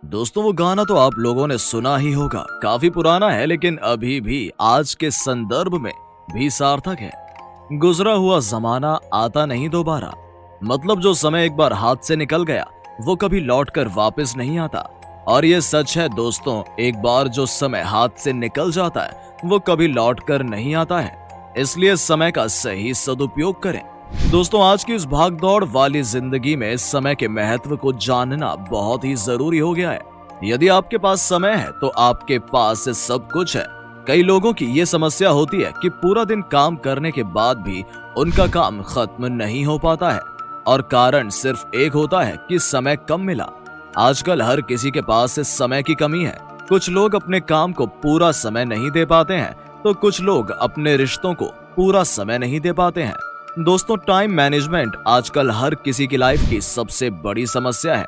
दोस्तों वो गाना तो आप लोगों ने सुना ही होगा। काफी पुराना है लेकिन अभी भी आज के संदर्भ में भी सार्थक है। गुजरा हुआ जमाना आता नहीं दोबारा। मतलब जो समय एक बार हाथ से निकल गया वो कभी लौट कर वापस नहीं आता। और ये सच है दोस्तों, एक बार जो समय हाथ से निकल जाता है वो कभी लौट कर नहीं आता है। इसलिए समय का सही सदुपयोग करें। दोस्तों आज की इस भागदौड़ वाली जिंदगी में समय के महत्व को जानना बहुत ही जरूरी हो गया है। यदि आपके पास समय है तो आपके पास सब कुछ है। कई लोगों की ये समस्या होती है कि पूरा दिन काम करने के बाद भी उनका काम खत्म नहीं हो पाता है और कारण सिर्फ एक होता है कि समय कम मिला। आजकल हर किसी के पास इस समय की कमी है। कुछ लोग अपने काम को पूरा समय नहीं दे पाते हैं तो कुछ लोग अपने रिश्तों को पूरा समय नहीं दे पाते हैं। दोस्तों टाइम मैनेजमेंट आजकल हर किसी की लाइफ की सबसे बड़ी समस्या है।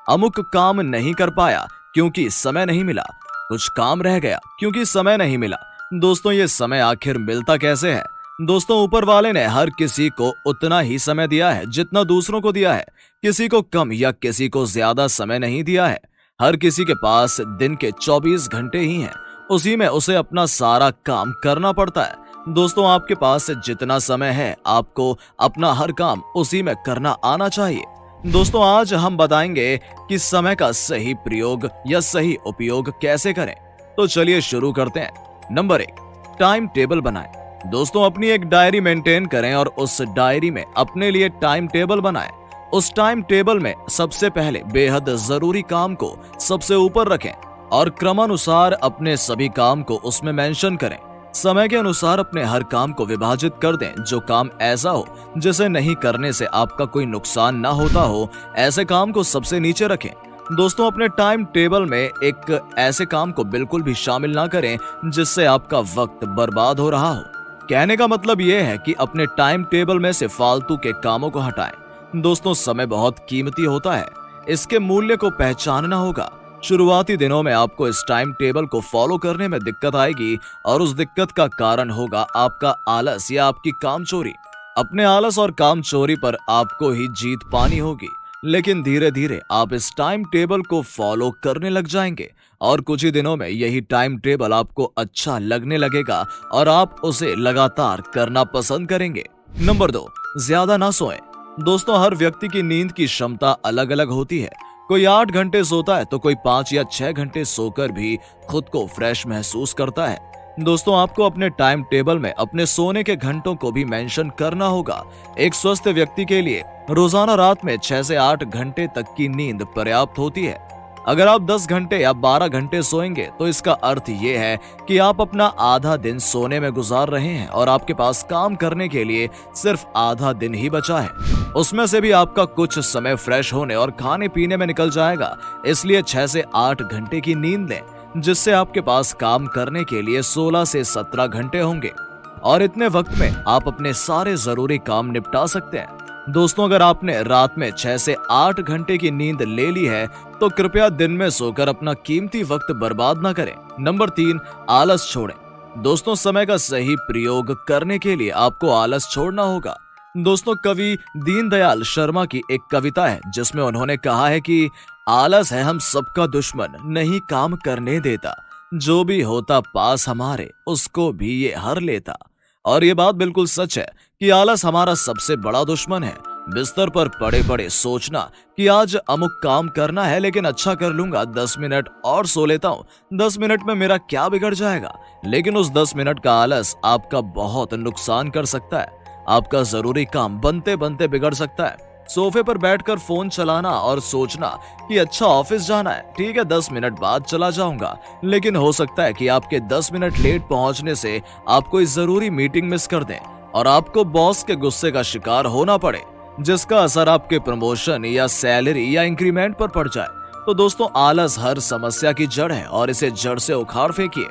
अमुक काम नहीं कर पाया क्योंकि समय नहीं मिला, कुछ काम रह गया क्योंकि समय नहीं मिला। दोस्तों ये समय आखिर मिलता कैसे है? दोस्तों ऊपर वाले ने हर किसी को उतना ही समय दिया है जितना दूसरों को दिया है। किसी को कम या किसी को ज्यादा समय नहीं दिया है। हर किसी के पास दिन के 24 घंटे ही हैं। उसी में उसे अपना सारा काम करना पड़ता है। दोस्तों आपके पास जितना समय है आपको अपना हर काम उसी में करना आना चाहिए। दोस्तों आज हम बताएंगे कि समय का सही प्रयोग या सही उपयोग कैसे करें। तो चलिए शुरू करते हैं। नंबर 1, टाइम टेबल बनाएं। दोस्तों अपनी एक डायरी मेंटेन करें और उस डायरी में अपने लिए टाइम टेबल बनाएं। उस टाइम टेबल में सबसे पहले बेहद जरूरी काम को सबसे ऊपर रखें और क्रमानुसार अपने सभी काम को उसमें मेंशन करें। समय के अनुसार अपने हर काम को विभाजित कर दें। जो काम ऐसा हो जिसे नहीं करने से आपका कोई नुकसान ना होता हो, ऐसे काम को सबसे नीचे रखें। दोस्तों अपने टाइम टेबल में एक ऐसे काम को बिल्कुल भी शामिल ना करें जिससे आपका वक्त बर्बाद हो रहा हो। कहने का मतलब यह है कि अपने टाइम टेबल में से फालतू के कामों को हटाएं। दोस्तों समय बहुत कीमती होता है, इसके मूल्य को पहचानना होगा। शुरुआती दिनों में आपको इस टाइम टेबल को फॉलो करने में दिक्कत आएगी और उस दिक्कत का कारण होगा आपका आलस या आपकी कामचोरी। अपने आलस और कामचोरी पर आपको ही जीत पानी होगी, लेकिन धीरे धीरे आप इस टाइम टेबल को फॉलो करने लग जाएंगे और कुछ ही दिनों में यही टाइम टेबल आपको अच्छा लगने लगेगा और आप उसे लगातार करना पसंद करेंगे। नंबर 2, ज्यादा ना सोएं। दोस्तों हर व्यक्ति की नींद की क्षमता अलग अलग होती है। कोई 8 घंटे सोता है तो कोई 5 या 6 घंटे सोकर भी खुद को फ्रेश महसूस करता है। दोस्तों आपको अपने टाइम टेबल में अपने सोने के घंटों को भी मेंशन करना होगा। एक स्वस्थ व्यक्ति के लिए रोजाना रात में 6 से 8 घंटे तक की नींद पर्याप्त होती है। अगर आप 10 घंटे या 12 घंटे सोएंगे तो इसका अर्थ ये है कि आप अपना आधा दिन सोने में गुजार रहे हैं और आपके पास काम करने के लिए सिर्फ आधा दिन ही बचा है। उसमें से भी आपका कुछ समय फ्रेश होने और खाने पीने में निकल जाएगा। इसलिए 6 से 8 घंटे की नींद लें, जिससे आपके पास काम करने के लिए 16 से 17 घंटे होंगे और इतने वक्त में आप अपने सारे जरूरी काम निपटा सकते हैं। दोस्तों अगर आपने रात में 6 से 8 घंटे की नींद ले ली है तो कृपया दिन में सोकर अपना कीमती वक्त बर्बाद ना करें। नंबर 3, आलस छोड़ें। दोस्तों समय का सही प्रयोग करने के लिए आपको आलस छोड़ना होगा। दोस्तों कवि दीनदयाल शर्मा की एक कविता है जिसमें उन्होंने कहा है कि आलस है हम सबका दुश्मन, नहीं काम करने देता, जो भी होता पास हमारे उसको भी ये हर लेता। और ये बात बिल्कुल सच है कि आलस हमारा सबसे बड़ा दुश्मन है। बिस्तर पर पड़े पड़े सोचना कि आज अमुक काम करना है लेकिन अच्छा कर लूंगा, 10 मिनट और सो लेता हूँ, 10 मिनट में मेरा क्या बिगड़ जाएगा। लेकिन उस 10 मिनट का आलस आपका बहुत नुकसान कर सकता है। आपका जरूरी काम बनते बनते बिगड़ सकता है। सोफे पर बैठकर फोन चलाना और सोचना कि अच्छा ऑफिस जाना है, ठीक है 10 मिनट बाद चला जाऊंगा, लेकिन हो सकता है कि आपके 10 मिनट लेट पहुंचने से आप कोई जरूरी मीटिंग मिस कर दें और आपको बॉस के गुस्से का शिकार होना पड़े, जिसका असर आपके प्रमोशन या सैलरी या इंक्रीमेंट पर पड़ जाए। तो दोस्तों आलस हर समस्या की जड़ है और इसे जड़ से उखाड़ फेंकिए।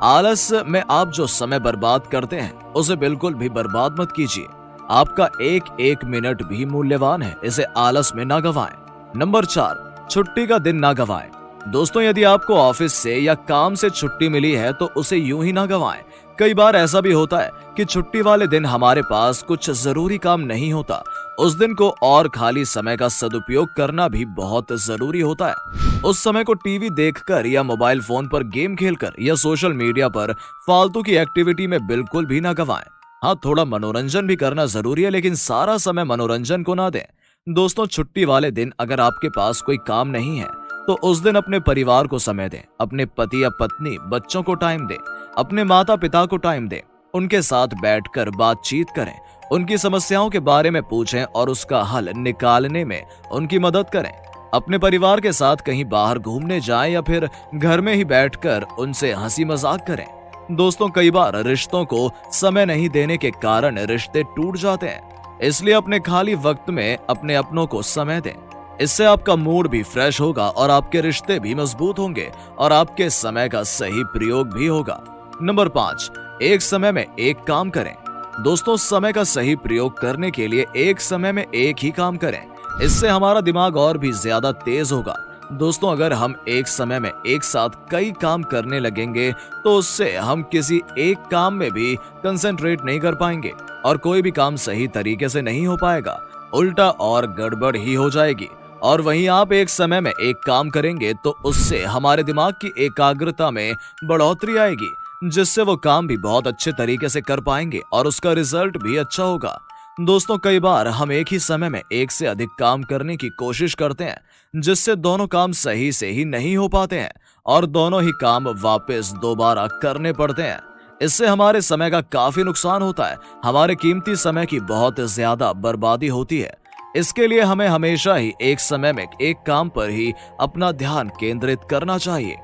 आलस में आप जो समय बर्बाद करते हैं उसे बिल्कुल भी बर्बाद मत कीजिए। आपका एक एक मिनट भी मूल्यवान है, इसे आलस में ना गवाएं। नंबर 4, छुट्टी का दिन ना गवाएं। दोस्तों यदि आपको ऑफिस से या काम से छुट्टी मिली है तो उसे यूं ही ना गवाएं। कई बार ऐसा भी होता है कि छुट्टी वाले दिन हमारे पास कुछ जरूरी काम नहीं होता। उस दिन को और खाली समय का सदुपयोग करना भी बहुत जरूरी होता है। उस समय को टीवी देखकर या मोबाइल फोन पर गेम खेलकर या सोशल मीडिया पर फालतू की एक्टिविटी में बिल्कुल भी ना गवाएं। हाँ, थोड़ा मनोरंजन भी करना जरूरी है, लेकिन सारा समय मनोरंजन को ना दें। दोस्तों, छुट्टी वाले दिन अगर आपके पास कोई काम नहीं है तो उस दिन अपने परिवार को समय दें, अपने पति या पत्नी बच्चों को टाइम दें, अपने माता पिता को टाइम दें, उनके साथ बैठकर बातचीत करें, उनकी समस्याओं के बारे में पूछें और उसका हल निकालने में उनकी मदद करें। अपने परिवार के साथ कहीं बाहर घूमने जाएं या फिर घर में ही बैठकर उनसे हंसी मजाक करें। दोस्तों, कई बार रिश्तों को समय नहीं देने के कारण रिश्ते टूट जाते हैं, इसलिए अपने खाली वक्त में अपने अपनों को समय दें। इससे आपका मूड भी फ्रेश होगा और आपके रिश्ते भी मजबूत होंगे और आपके समय का सही प्रयोग भी होगा। नंबर 5, एक समय में एक काम करें। दोस्तों, समय का सही प्रयोग करने के लिए एक समय में एक ही काम करें। इससे हमारा दिमाग और भी ज्यादा तेज होगा। दोस्तों, अगर हम एक समय में एक साथ कई काम करने लगेंगे तो उससे हम किसी एक काम में भी कंसंट्रेट नहीं कर पाएंगे और कोई भी काम सही तरीके से नहीं हो पाएगा, उल्टा और गड़बड़ ही हो जाएगी। और वहीं आप एक समय में एक काम करेंगे तो उससे हमारे दिमाग की एकाग्रता में बढ़ोतरी आएगी, जिससे वो काम भी बहुत अच्छे तरीके से कर पाएंगे और उसका रिजल्ट भी अच्छा होगा। दोस्तों, कई बार हम एक ही समय में एक से अधिक काम करने की कोशिश करते हैं, जिससे दोनों काम सही से ही नहीं हो पाते हैं और दोनों ही काम वापस दोबारा करने पड़ते हैं। इससे हमारे समय का काफी नुकसान होता है, हमारे कीमती समय की बहुत ज्यादा बर्बादी होती है। इसके लिए हमें हमेशा ही एक समय में एक काम पर ही अपना ध्यान केंद्रित करना चाहिए।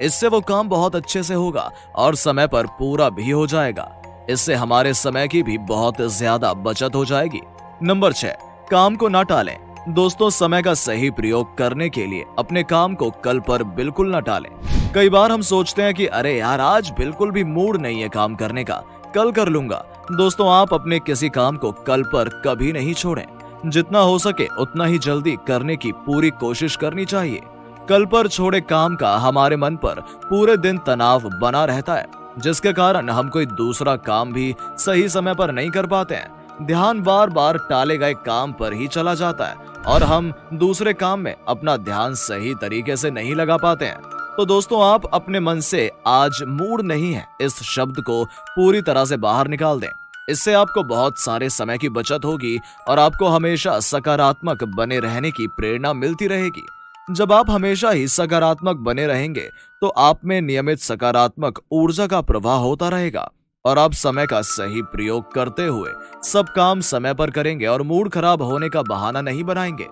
इससे वो काम बहुत अच्छे से होगा और समय पर पूरा भी हो जाएगा। इससे हमारे समय की भी बहुत ज्यादा बचत हो जाएगी। नंबर 6, काम को ना टालें। दोस्तों, समय का सही प्रयोग करने के लिए अपने काम को कल पर बिल्कुल ना टालें। कई बार हम सोचते हैं कि अरे यार, आज बिल्कुल भी मूड नहीं है काम करने का, कल कर लूंगा। दोस्तों, आप अपने किसी काम को कल पर कभी नहीं छोड़ें। जितना हो सके उतना ही जल्दी करने की पूरी कोशिश करनी चाहिए। कल पर छोड़े काम का हमारे मन पर पूरे दिन तनाव बना रहता है, जिसके कारण हम कोई दूसरा काम भी सही समय पर नहीं कर पाते हैं। ध्यान बार बार टाले गए काम पर ही चला जाता है और हम दूसरे काम में अपना ध्यान सही तरीके से नहीं लगा पाते हैं। तो दोस्तों, आप अपने मन से आज मूड नहीं है इस शब्द को पूरी तरह से बाहर निकाल दें। इससे आपको बहुत सारे समय की बचत होगी और आपको हमेशा सकारात्मक बने रहने की प्रेरणा मिलती रहेगी। जब आप हमेशा ही सकारात्मक बने रहेंगे तो आप में नियमित सकारात्मक ऊर्जा का प्रवाह होता रहेगा और आप समय का सही प्रयोग करते हुए सब काम समय पर करेंगे और मूड खराब होने का बहाना नहीं बनाएंगे।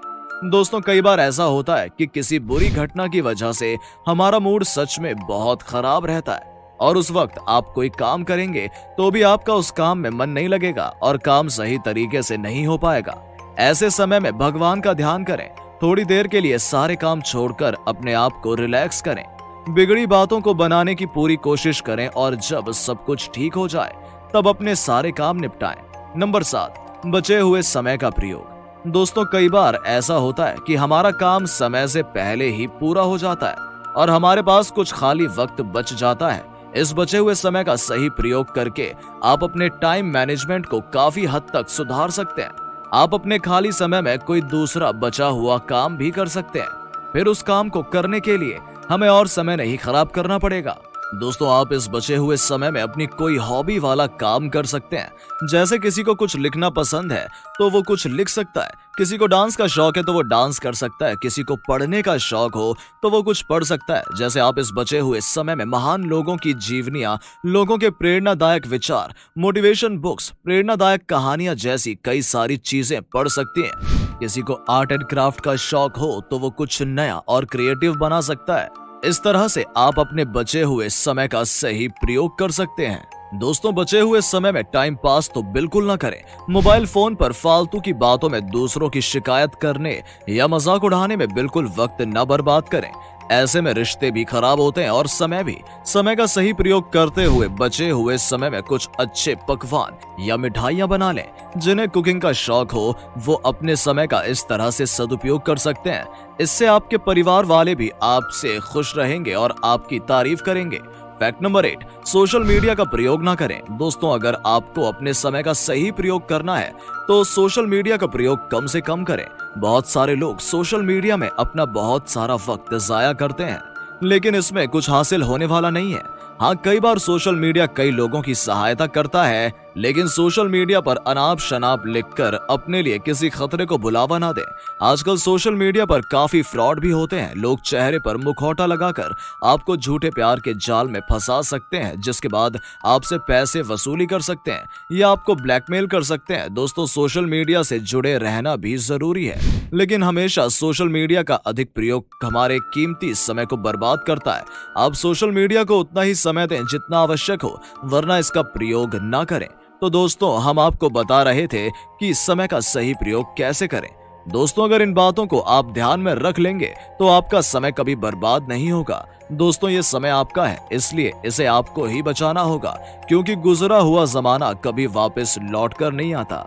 दोस्तों, कई बार ऐसा होता है कि किसी बुरी घटना की वजह से हमारा मूड सच में बहुत खराब रहता है और उस वक्त आप कोई काम करेंगे तो भी आपका उस काम में मन नहीं लगेगा और काम सही तरीके से नहीं हो पाएगा। ऐसे समय में भगवान का ध्यान करें, थोड़ी देर के लिए सारे काम छोड़कर अपने आप को रिलैक्स करें, बिगड़ी बातों को बनाने की पूरी कोशिश करें और जब सब कुछ ठीक हो जाए तब अपने सारे काम निपटाएं। नंबर 7, बचे हुए समय का प्रयोग। दोस्तों, कई बार ऐसा होता है कि हमारा काम समय से पहले ही पूरा हो जाता है और हमारे पास कुछ खाली वक्त बच जाता है। इस बचे हुए समय का सही प्रयोग करके आप अपने टाइम मैनेजमेंट को काफी हद तक सुधार सकते हैं। आप अपने खाली समय में कोई दूसरा बचा हुआ काम भी कर सकते हैं। फिर उस काम को करने के लिए हमें और समय नहीं खराब करना पड़ेगा। दोस्तों, आप इस बचे हुए समय में अपनी कोई हॉबी वाला काम कर सकते हैं। जैसे किसी को कुछ लिखना पसंद है तो वो कुछ लिख सकता है, किसी को डांस का शौक है तो वो डांस कर सकता है, किसी को पढ़ने का शौक हो तो वो कुछ पढ़ सकता है। जैसे आप इस बचे हुए समय में महान लोगों की जीवनियां, लोगों के प्रेरणादायक विचार, मोटिवेशन बुक्स, प्रेरणादायक कहानियां जैसी कई सारी चीजें पढ़ सकती हैं। किसी को आर्ट एंड क्राफ्ट का शौक हो तो वो कुछ नया और क्रिएटिव बना सकता है। इस तरह से आप अपने बचे हुए समय का सही प्रयोग कर सकते हैं। दोस्तों, बचे हुए समय में टाइम पास तो बिल्कुल ना करें। मोबाइल फोन पर फालतू की बातों में दूसरों की शिकायत करने या मजाक उड़ाने में बिल्कुल वक्त न बर्बाद करें। ऐसे में रिश्ते भी खराब होते हैं और समय भी। समय का सही प्रयोग करते हुए बचे हुए समय में कुछ अच्छे पकवान या मिठाइयां बना लें। जिन्हें कुकिंग का शौक हो वो अपने समय का इस तरह से सदुपयोग कर सकते हैं। इससे आपके परिवार वाले भी आपसे खुश रहेंगे और आपकी तारीफ करेंगे। फैक्ट नंबर 8, सोशल मीडिया का प्रयोग ना करें। दोस्तों, अगर आपको अपने समय का सही प्रयोग करना है तो सोशल मीडिया का प्रयोग कम से कम करें। बहुत सारे लोग सोशल मीडिया में अपना बहुत सारा वक्त जाया करते हैं, लेकिन इसमें कुछ हासिल होने वाला नहीं है। हाँ, कई बार सोशल मीडिया कई लोगों की सहायता करता है, लेकिन सोशल मीडिया पर अनाप शनाप लिखकर अपने लिए किसी खतरे को बुलावा ना दें। आजकल सोशल मीडिया पर काफी फ्रॉड भी होते हैं। लोग चेहरे पर मुखौटा लगाकर आपको झूठे प्यार के जाल में फंसा सकते हैं, जिसके बाद आपसे पैसे वसूली कर सकते हैं या आपको ब्लैकमेल कर सकते हैं। दोस्तों, सोशल मीडिया से जुड़े रहना भी जरूरी है, लेकिन हमेशा सोशल मीडिया का अधिक प्रयोग हमारे कीमती समय को बर्बाद करता है। आप सोशल मीडिया को उतना ही समय दें जितना आवश्यक हो, वरना इसका प्रयोग ना करें। तो दोस्तों, हम आपको बता रहे थे कि समय का सही प्रयोग कैसे करें। दोस्तों, अगर इन बातों को आप ध्यान में रख लेंगे तो आपका समय कभी बर्बाद नहीं होगा। दोस्तों, ये समय आपका है, इसलिए इसे आपको ही बचाना होगा, क्योंकि गुजरा हुआ जमाना कभी वापस लौट कर नहीं आता।